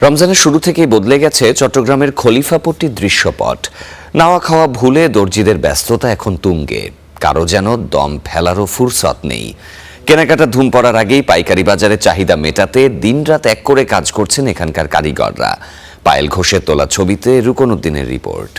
রমজানের শুরু থেকেই বদলে গেছে চট্টগ্রামের খলিফাপট্টির দৃশ্যপট। নাওয়া খাওয়া ভুলে দর্জিদের ব্যস্ততা এখন তুঙ্গে, কারো যেন দম ফেলারও ফুরসত নেই। কেনাকাটা ধুম পড়ার আগেই পাইকারি বাজারে চাহিদা মেটাতে দিনরাত এক করে কাজ করছেন এখানকার কারিগররা। পায়েল ঘোষের তোলা ছবিতে রুকনউদ্দিনের রিপোর্ট।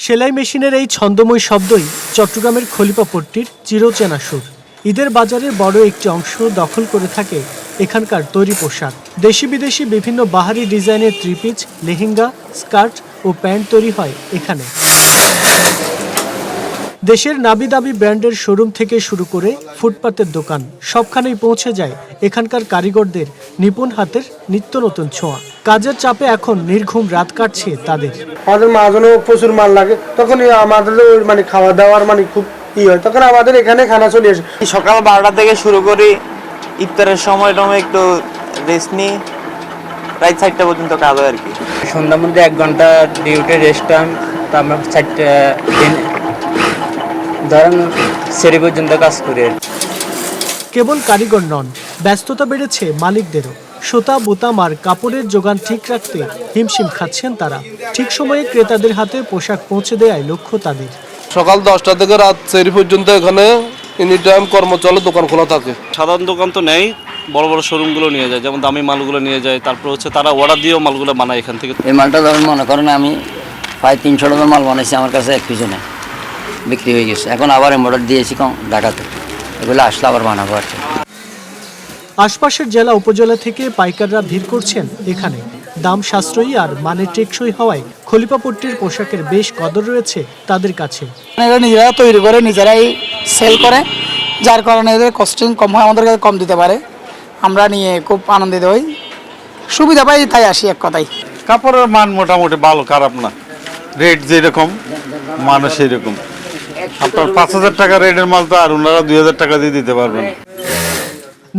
সেলাই মেশিনের এই ছন্দময় শব্দই চট্টগ্রামের খলিফাপট্টির চিরচেনা সুর। ঈদের বাজারের বড় একটি অংশ দখল করে থাকে এখানকার তৈরি পোশাক। দেশি বিদেশি বিভিন্ন বাহারি ডিজাইনের থ্রি-পিস, লেহেঙ্গা, স্কার্ট ও প্যান্ট তৈরি হয় এখানে। দেশের নামি দামি ব্র্যান্ডের শোরুম থেকে শুরু করে ফুটপাতের দোকান, সবখানেই পৌঁছে যায় এখানকার কারিগরদের নিপুণ হাতের নিত্য নতুন ছোঁয়া। কাজের চাপে এখন নির্ঘুম রাত কাটছে তাদের। আমাদের মাঝখানেও প্রচুর মাল লাগে, তখন আমাদের খাওয়া দাওয়ার খুব হয়, তখন আমাদের এখানে খানা চলে আসে। সকাল 12টা থেকে শুরু করি, ইফতারের সময়টা একটু রেস্ট নিই, রাত 4টা পর্যন্ত কাজ হয় আর কি। সন্ধ্যার মধ্যে 1 ঘন্টা ডিউটি রেস্ট টাইম, তারপর 4টা দিন ধরেন সেরি পর্যন্ত কাজ করি। কেবল কারিগর নন, ব্যস্ততা বেড়েছে মালিকদেরও। সুতা, বোতাম আর কাপড়ের যোগান ঠিক রাখতে হিমশিম খাচ্ছেন তারা। ঠিক সময়ে ক্রেতাদের হাতে পোশাক পৌঁছে দেওয়াই লক্ষ্য তাদের। সকাল 10টা থেকে রাত 4 পর্যন্ত এখানে এনি টাইম কর্মচলে দোকান খোলা থাকে। সাধারণ দোকান তো নেই, বড় বড় শোরুমগুলো নিয়ে যায়, যেমন দামি মালগুলো নিয়ে যায়। তারপর তারা অর্ডার দিয়েও মালগুলো বানায় এখান থেকে। এই মালটা ধরুন মনে করেন আমি প্রায় 300 টাকার মাল বানাইছি, আমার কাছে 1 পিছু নেই, বিক্রি হয়ে গেছে। এখন আবার অর্ডার দিয়েছি ঢাকাতে, এগুলো আসলে আবার বানাবো আর কি। আশপাশের জেলা উপজেলা থেকে পাইকাররা ভিড় করছেন এখানে। দাম সাশ্রয়ী আর মানে টেকসই হওয়ায় খলিফাপট্টির পোশাকের বেশ কদর রয়েছে তাদের কাছে। এরা নিজেরা তৈরি করে নিজেরাই সেল করে, যার কারণে এদের কস্টিং কম হয়, আমাদের কাছে কম দিতে পারে। আমরা নিয়ে খুব আনন্দিত হই, সুবিধা পাই, তাই আসি এক কথাই। কাপড়ের মান মোটামুটি ভালো, খারাপ না। রেট যেরকম মান সেই রকম। আপনার 5000 টাকা রেটের মাল তো আর ওনারা 2000 টাকা দিয়ে দিতে পারবেন।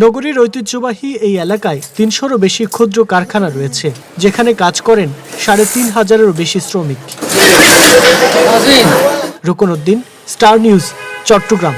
নগরীর ঐতিহ্যবাহী এই এলাকায় 300-রও বেশি ক্ষুদ্র কারখানা রয়েছে, যেখানে কাজ করেন 3500-এরও বেশি শ্রমিক। রুকনউদ্দিন, স্টার নিউজ, চট্টগ্রাম।